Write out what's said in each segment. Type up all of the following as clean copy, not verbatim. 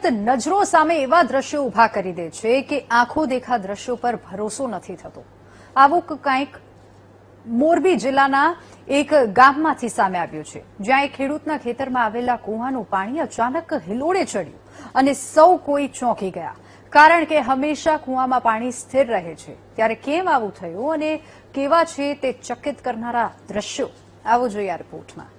હકીકત નજરો સામે એવા દ્રશ્યો ઉભા કરી દે છે કે આંખો દેખા દ્રશ્યો પર ભરોસો નથી થતો। આવું કંઈક મોરબી જિલ્લાના એક ગામમાંથી સામે આવ્યું છે, જ્યાં એક ખેડૂતના ખેતરમાં આવેલા કૂવાનું પાણી અચાનક હિલોડે ચડ્યું અને સૌ કોઈ ચોંકી ગયા, કારણ કે હંમેશા કૂવામાં પાણી સ્થિર રહે છે। ત્યારે કેમ આવું થયું અને કેવા છે તે ચકિત કરનારા દ્રશ્યો, આવો જોઈએ આ રિપોર્ટમાં।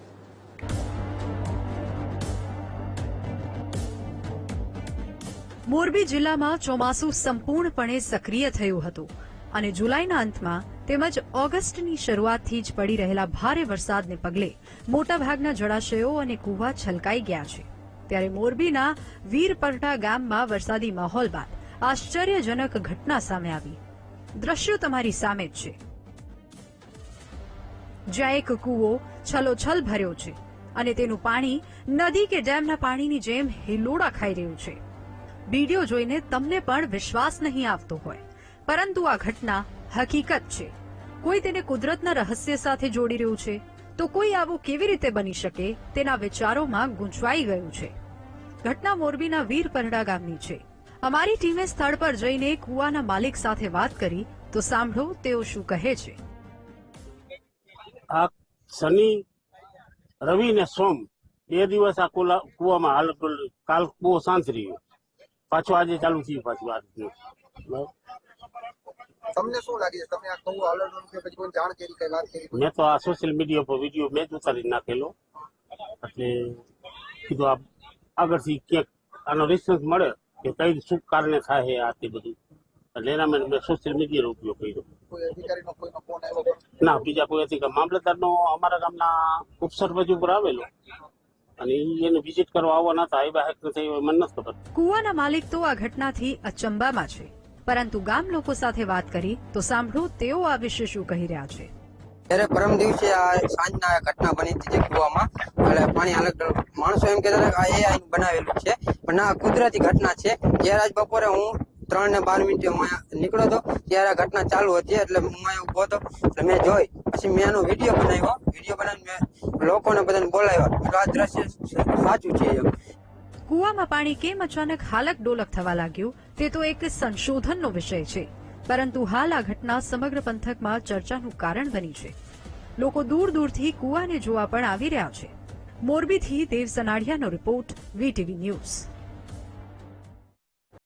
મોરબી જિલ્લામાં ચોમાસું સંપૂર્ણપણે સક્રિય થયું હતું અને જુલાઈના અંતમાં તેમજ ઓગસ્ટની શરૂઆતથી જ પડી રહેલા ભારે વરસાદને પગલે મોટાભાગના જળાશયો અને કૂવા છલકાઈ ગયા છે। ત્યારે મોરબીના વીરપરડા ગામમાં વરસાદી માહોલ બાદ આશ્ચર્યજનક ઘટના સામે આવી। દ્રશ્યો તમારી સામે જ છે, જ્યાં એક કૂવો છલોછલ ભર્યો છે અને તેનું પાણી નદી કે ડેમના પાણીની જેમ હિલોડા ખાઈ રહ્યું છે। વિડીયો જોઈને તમને પણ વિશ્વાસ નહીં આવતો હોય, પરંતુ આ ઘટના હકીકત છે। કોઈ તેને કુદરતના રહસ્ય સાથે જોડી રહ્યું છે, તો કોઈ આવું કેવી રીતે બની શકે તેના વિચારોમાં ગૂંચવાઈ ગયું છે। ઘટના મોરબીના વીરપરડા ગામની છે। અમારી ટીમે સ્થળ પર જઈને કૂવાના માલિક સાથે વાત કરી, તો સાંભળો તેઓ શું કહે છે। આ શનિ, રવિ ને સોમ 2 દિવસ આ કૂવામાં હાલત, કાલ બહુ શાંત રહ્યું, પાછું આજે ચાલુ થયું પાછું આ। તમને શું લાગે છે? તમે આ કૂવો હાલવાનું કે પછી કોઈ જાણ કરી, કઈ વાત કરી? મેં તો આ સોશિયલ મીડિયા પર વિડીયો મેં જ ઉતારી નાખેલો, એટલે કીધું આ આગળથી ક્યાંક આનો રિસ્પોન્સ મળે કે કઈ શું કારણે થાય આ તે બધું, એટલે એના મેં સોશિયલ મીડિયાનો ઉપયોગ કર્યો। કોઈ અધિકારીનો કોઈનો ફોન આવ્યો? ના, બીજા કોઈ અધિકારી, મામલતદારનો અમારા ગામના ઉપસરપંચ ઉપર આવેલો અને એને વિઝિટ કરવા આવવાના હતા, એ બાહેક નથી, મને નથી ખબર। કૂવાના માલિક તો આ ઘટનાથી અચંબામાં છે, પરંતુ ગામ લોકો સાથે વાત કરી તો સાંભળો તેઓ આ વિશે શું કહી રહ્યા છે। ત્યારે પરમ દિવસે આ સાંજના ઘટના બની હતી કૂવામાં, એટલે પાણી અલગ માણસો એમ કહેતા આ AI બનાવેલું છે, પણ આ કુદરતી ઘટના છે। જ્યારે આજ બપોરે હું 3:12 નીકળ્યો હતો, ત્યારે આ ઘટના ચાલુ હતી, એટલે હું અહીંયા ઉભો હતો, એટલે મેં જોઈ, પછી મેં એનો વિડીયો બનાવ્યો, વિડીયો બનાવીને મેં લોકોને બધાને બોલાવ્યો, આ દ્રશ્ય સાચું છે એમ। કૂવામાં પાણી કેમ અચાનક હાલક ડોલક થવા લાગ્યું તે તો એક સંશોધનનો વિષય છે, પરંતુ હાલ આ ઘટના સમગ્ર પંથકમાં ચર્ચાનું કારણ બની છે। લોકો દૂર દૂરથી કૂવાને જોવા પણ આવી રહ્યા છે। મોરબીથી દેવ સનાડિયાનો રિપોર્ટ, VTV ન્યૂઝ।